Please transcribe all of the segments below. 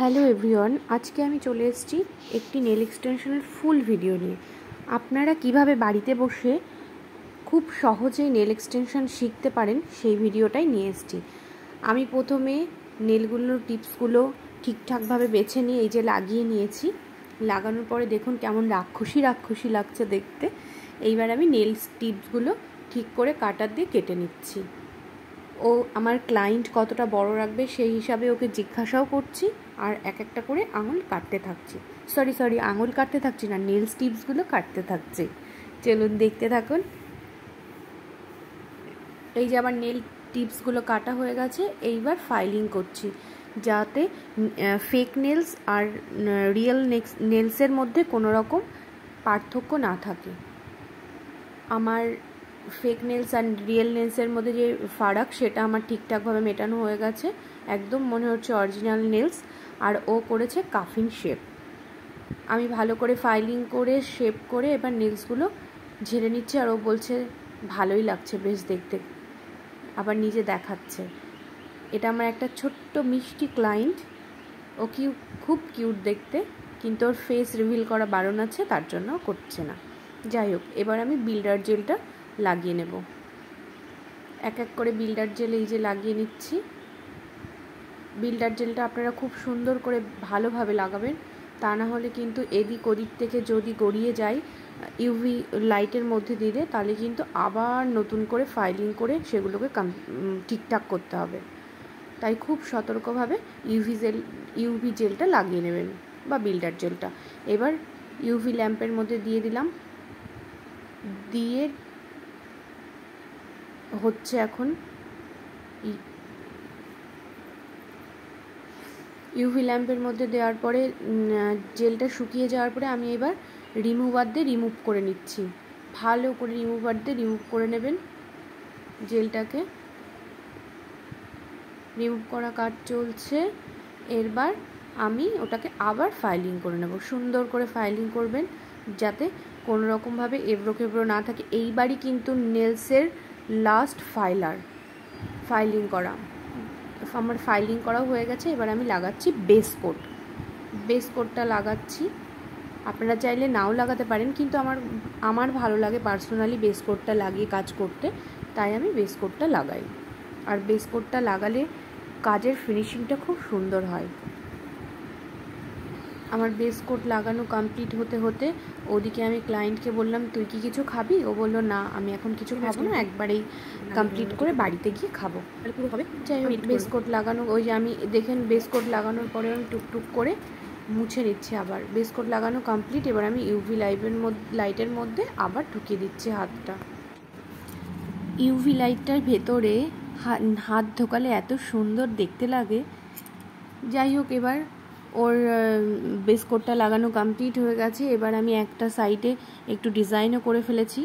Hello everyone, আজকে আমি চলে এসেছি একটি নেল এক্সটেনশনের ফুল ভিডিও নিয়ে। আপনারা কিভাবে বাড়িতে বসে খুব সহজেই নেল এক্সটেনশন শিখতে পারেন সেই ভিডিওটাই নিয়ে এসেছি। আমি প্রথমে নেলগুলোর টিপসগুলো ঠিকঠাকভাবে বেছে নিয়ে এই যে লাগিয়ে নিয়েছি। লাগানোর পরে দেখুন কেমন রাক্ষসী রাক্ষসী লাগছে দেখতে। এইবার আমি নেল টিপসগুলো ঠিক করে কাটার দিয়ে কেটে নিচ্ছি। ও আমার ক্লায়েন্ট কতটা বড় রাখবে সেই হিসাবে ওকে জিজ্ঞাসাও করছি, আর এক একটা করে আঙুল কাটতে থাকছি। সরি আঙুল কাটতে থাকছি না, নেল টিপসগুলো কাটতে থাকছি। চলুন দেখতে থাকুন। এই যে আমার নেল টিপসগুলো কাটা হয়ে গেছে। এইবার ফাইলিং করছি যাতে ফেক নেলস আর রিয়েল নেলসের মধ্যে কোনো রকম পার্থক্য না থাকে। আমার ফেক নেলস আর রিয়েল নেলসের মধ্যে যে ফারাক সেটা আমার ঠিকঠাকভাবে মেটানো হয়ে গেছে। একদম মনে হচ্ছে অরিজিনাল নেলস। আর ও করেছে কাফিন শেপ। আমি ভালো করে ফাইলিং করে শেপ করে এবার নেলসগুলো ঝেড়ে নিচ্ছে, আর ও বলছে ভালোই লাগছে বেশ দেখতে, আবার নিজে দেখাচ্ছে। এটা আমার একটা ছোট্ট মিষ্টি ক্লায়েন্ট। ও খুব কিউট দেখতে, কিন্তু ওর ফেস রিভিল করা বারণ আছে, তার জন্য করছে না। যাই হোক, এবার আমি বিল্ডার জেলটা লাগিয়ে নেব। এক এক করে বিল্ডার জেল এই যে লাগিয়ে নিচ্ছি। বিল্ডার জেলটা আপনারা খুব সুন্দর করে ভালোভাবে লাগাবেন, তা না হলে কিন্তু এদিক ওদিক থেকে যদি গড়িয়ে যায় ইউভি লাইটের মধ্যে দিলে, তাহলে কিন্তু আবার নতুন করে ফাইলিং করে সেগুলোকে ঠিকঠাক করতে হবে। তাই খুব সতর্কভাবে ইউভি জেলটা লাগিয়ে নেবেন বা বিল্ডার জেলটা। এবার ইউভি ল্যাম্পের মধ্যে দিয়ে দিলাম, দিয়ে হচ্ছে এখন ইউভি ল্যাম্পের মধ্যে দেওয়ার পরে জেলটা শুকিয়ে যাওয়ার পরে আমি এবার রিমুভার দিয়ে রিমুভ করে নিচ্ছি। ভালো করে রিমুভার দিয়ে রিমুভ করে নেবেন জেলটাকে। রিমুভ করা কাজ চলছে। এবার আমি ওটাকে আবার ফাইলিং করে নেব। সুন্দর করে ফাইলিং করবেন যাতে কোনো রকমভাবে এবড়ো খেবড়ো না থাকে। এইবারই কিন্তু নেলসের লাস্ট ফাইলিং করা। আমার ফাইলিং করা হয়ে গেছে। এবার আমি লাগাচ্ছি বেস কোটটা লাগাচ্ছি। আপনারা চাইলে নাও লাগাতে পারেন, কিন্তু আমার ভালো লাগে পার্সোনালি বেস কোটটা লাগিয়ে কাজ করতে, তাই আমি বেস কোটটা লাগাই। আর বেস কোটটা লাগালে কাজের ফিনিশিংটা খুব সুন্দর হয়। আমার বেস কোট লাগানো কমপ্লিট হতে হতে ওদিকে আমি ক্লায়েন্টকে বললাম তুই কি কিছু খাবি? ও বললো না আমি এখন কিছু খাবো না, একবারেই কমপ্লিট করে বাড়িতে গিয়ে খাবো। যাই হোক, বেস কোট লাগানো, ওই যে আমি দেখেন বেস কোট লাগানোর পরে আমি টুকটুক করে মুছে নিচ্ছি। আবার বেস কোট লাগানো কমপ্লিট। এবার আমি ইউভি লাইটের মধ্যে আবার ঢুকিয়ে দিচ্ছি হাতটা। ইউভি লাইটটার ভেতরে হাত ঢোকালে এত সুন্দর দেখতে লাগে। যাই হোক, এবার ওর বেস কোটটা লাগানো কমপ্লিট হয়ে গেছে। এবার আমি একটা সাইডে একটু ডিজাইনও করে ফেলেছি।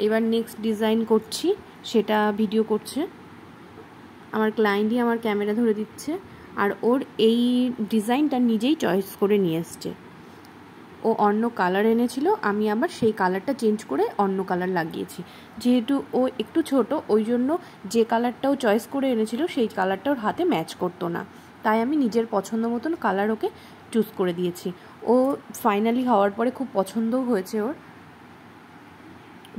এবার নেক্সট ডিজাইন করছি, সেটা ভিডিও করছে আমার ক্লায়েন্টই, আমার ক্যামেরা ধরে দিচ্ছে। আর ওর এই ডিজাইনটা নিজেই চয়েস করে নিয়ে এসছে। ও অন্য কালার এনেছিল, আমি আবার সেই কালারটা চেঞ্জ করে অন্য কালার লাগিয়েছি। যেহেতু ও একটু ছোট, ওই জন্য যে কালারটাও চয়েস করে এনেছিল সেই কালারটা ওর হাতে ম্যাচ করতো না, তাই আমি নিজের পছন্দ মতন কালার ওকে চুজ করে দিয়েছি। ও ফাইনালি হওয়ার পরে খুব পছন্দও হয়েছে ওর।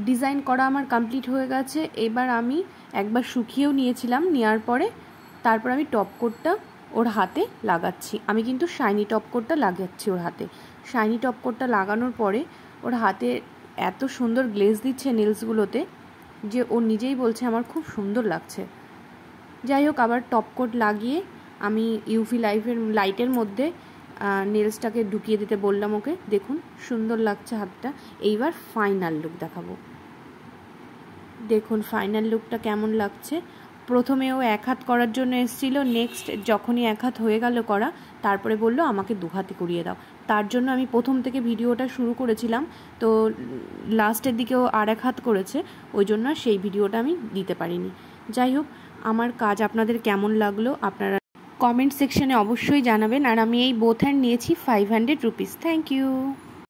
ডিজাইন করা আমার কমপ্লিট হয়ে গেছে। এবার আমি একবার শুকিয়েও নিয়েছিলাম, নেওয়ার পরে তারপর আমি টপ কোটটা ওর হাতে লাগাচ্ছি। আমি কিন্তু শাইনি টপ কোটটা লাগাচ্ছি ওর হাতে। শাইনি টপ কোটটা লাগানোর পরে ওর হাতে এত সুন্দর গ্লেজ দিচ্ছে নেলসগুলোতে যে ও নিজেই বলছে আমার খুব সুন্দর লাগছে। যাই হোক, আবার টপ কোট লাগিয়ে আমি ইউভি লাইটের মধ্যে নেলসটাকে ঢুকিয়ে দিতে বললাম ওকে। দেখুন সুন্দর লাগছে হাতটা। এইবার ফাইনাল লুক দেখাবো। দেখুন ফাইনাল লুকটা কেমন লাগছে। প্রথমে ও এক হাত করার জন্য এসেছিলো, নেক্সট যখনই এক হাত হয়ে গেল করা, তারপরে বলল আমাকে দু হাতে করিয়ে দাও। তার জন্য আমি প্রথম থেকে ভিডিওটা শুরু করেছিলাম, তো লাস্টের দিকেও আর এক হাত করেছে, ওই জন্য সেই ভিডিওটা আমি দিতে পারিনি। যাই হোক, আমার কাজ আপনাদের কেমন লাগলো আপনারা কমেন্ট সেকশনে অবশ্যই জানাবেন। আর আমি এই বোথ হ্যান্ড নিয়েছি 500 রুপিস। Thank you.